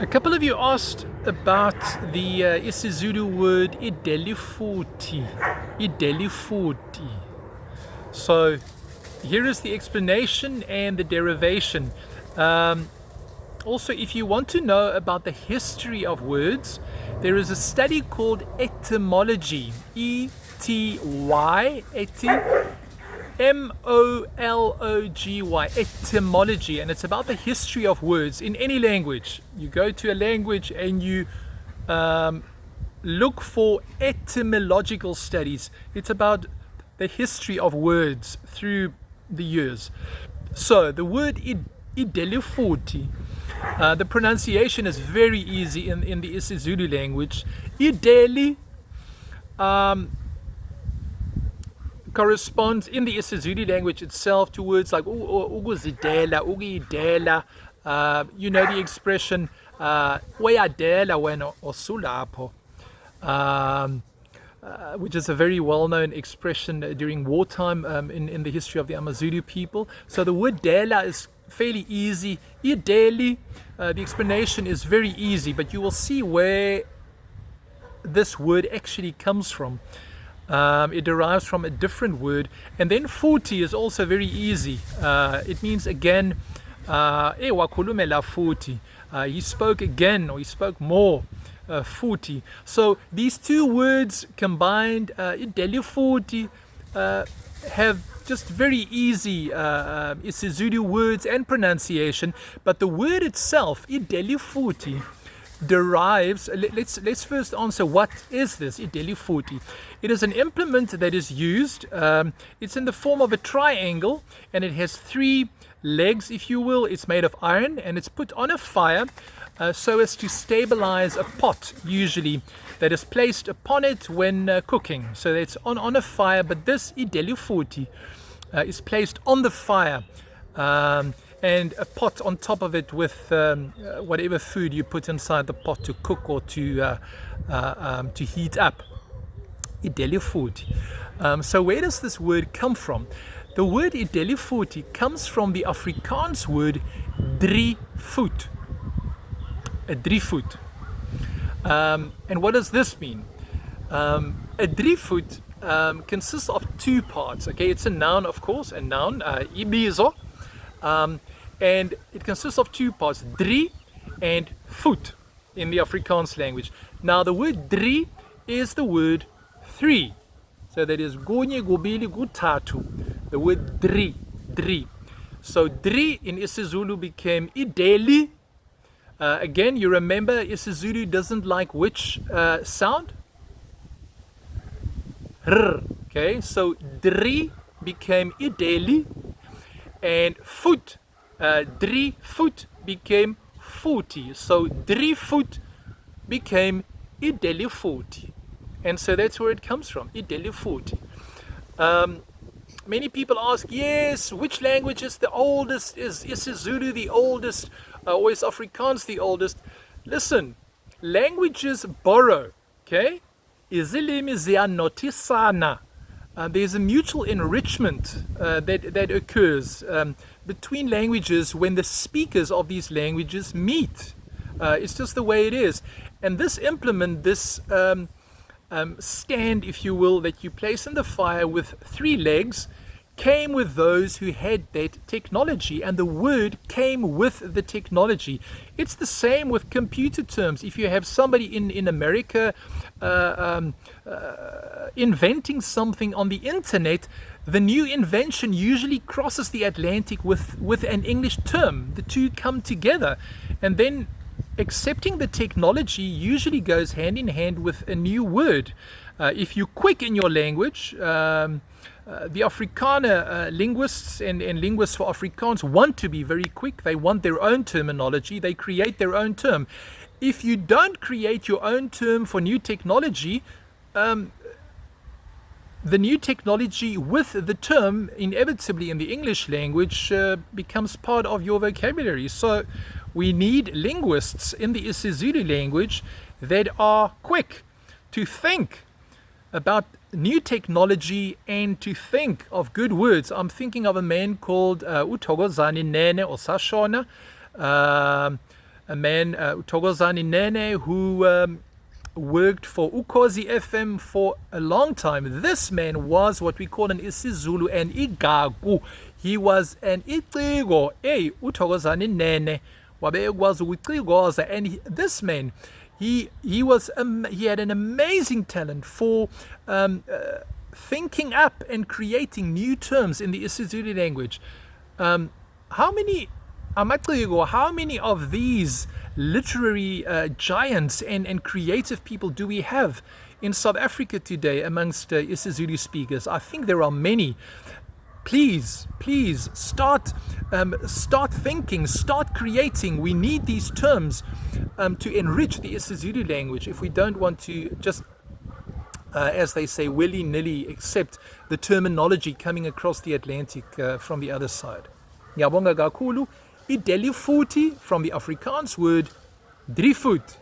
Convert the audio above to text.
A couple of you asked about the isiZulu word Idelifuthi. Idelifuthi. So here is the explanation and the derivation. Also, if you want to know about the history of words, there is a study called etymology. E-T-Y, M-O-L-O-G-Y, etymology, and it's about the history of words in any language. You go to a language and you look for etymological studies. It's about the history of words through the years. So the word Idelifuthi, the pronunciation is very easy in the isiZulu language. Ideli corresponds in the isiZulu language itself to words like ukuzidela, ukuyidela. You know the expression uyadela wena osulapho, which is a very well-known expression during wartime in the history of the Amazulu people. So the word dela is fairly easy. Ideli, the explanation is very easy, but you will see where this word actually comes from. It derives from a different word. And then futhi is also very easy. It means again, wakhulumela futhi. He spoke again, or he spoke more. Futhi. So these two words combined, Idelifuthi, have just very easy isiZulu words and pronunciation. But the word itself, Idelifuthi, derives. Let's first answer, what is this Idelifuthi? It is an implement that is used. It's in the form of a triangle, and it has three legs, if you will. It's made of iron, and it's put on a fire so as to stabilize a pot, usually, that is placed upon it when cooking. So it's on a fire, but this Idelifuthi is placed on the fire, and a pot on top of it with whatever food you put inside the pot to cook or to heat up. Idelifuthi. So where does this word come from? The word Idelifuthi comes from the Afrikaans word drievoet. A drievoet. And what does this mean? A drievoet consists of two parts. Okay, it's a noun, of course, a noun, ibizo. And it consists of two parts, drie and voet in the Afrikaans language. Now the word drie is the word three. So that is kunye, kubili, kuthathu. The word drie. So drie in isiZulu became ideli. Again, you remember isiZulu doesn't like which sound? R. Okay, so drie became ideli, and voet, drievoet, became futhi. So drievoet became Idelifuthi. And so that's where it comes from, Idelifuthi. Many people ask, yes, which language is the oldest? Is isiZulu the oldest? Or is Afrikaans the oldest? Listen, languages borrow, okay? Izilimi ziyanothisana. There's a mutual enrichment that occurs between languages when the speakers of these languages meet. It's just the way it is. And this implement, this stand, if you will, that you place in the fire with three legs, came with those who had that technology, and the word came with the technology. It's the same with computer terms. If you have somebody in America inventing something on the internet, the new invention usually crosses the Atlantic with an English term. The two come together, and then accepting the technology usually goes hand in hand with a new word. If you're quick in your language, the Afrikaner linguists and linguists for Afrikaans want to be very quick. They want their own terminology. They create their own term. If you don't create your own term for new technology, the new technology with the term inevitably in the English language becomes part of your vocabulary. So we need linguists in the isiZulu language that are quick to think about new technology and to think of good words. I'm thinking of a man called Uthokozani Nene or Sashona. a man, Thokozani Nene, who worked for Ukhozi FM for a long time. This man was what we call an isiZulu and igagu. He was an iciko. Uthokozani Nene wabe ekwazi ukucikoza, and this man, he had an amazing talent for thinking up and creating new terms in the isiZulu language. How many of these literary giants and creative people do we have in South Africa today amongst isiZulu speakers? I think there are many. Please start thinking, start creating. We need these terms to enrich the isiZulu language if we don't want to just as they say, willy-nilly accept the terminology coming across the Atlantic from the other side. Ngiyabonga kakhulu. Idelifuthi from the Afrikaans word 3 voet.